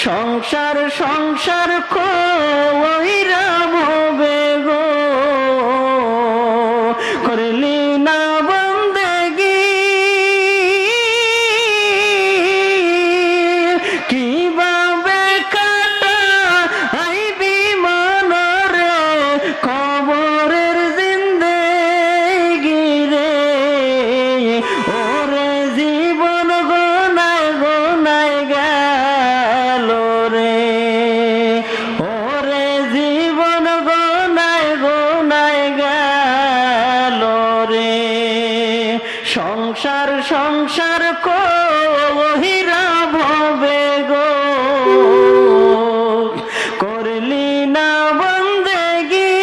সংসার সংসার কইরা ভবে গো করলি না বন্দেগি কিভাবে কাটা আইবি মনরে কবরের জিন্দেগি রে ওরে জীবন গোনায় গোনায় গেল রে ওরে জীবন গোনায় গোনায় গেল রে সংসার সংসার কহিরা ভবে গো করলি না বন্দেগি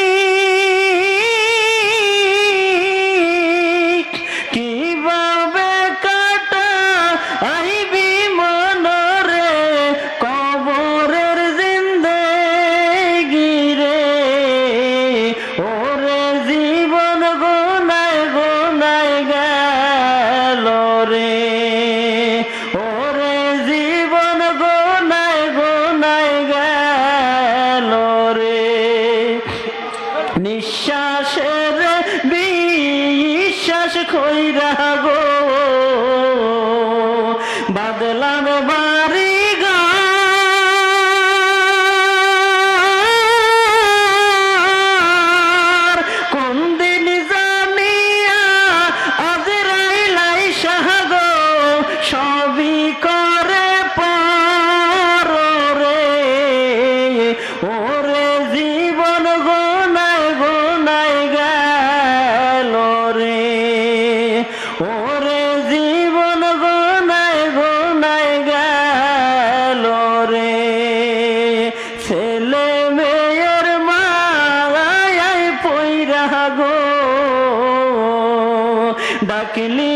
কিভাবে কাটা আইবি মনরে কবরের জিন্দেগি রে ওরে জীবন গোনায় গোনায় গেল রে ওরে জীবন গোনায় গোনায় গেল রে নিঃশ্বাসের বিশ্বাস কইরা গো বাদলাম বাড়ি ঘর কোন দিন জানিয়া আজরাইলাই শাহ গো সবই করে পার রে ওরে জীবন গোনায় গোনায় গেল রে ওরে জীবন গোনায় গোনায় গেল রে ছেলে মেয়ের মায়ায় পইরা গো ডাকলি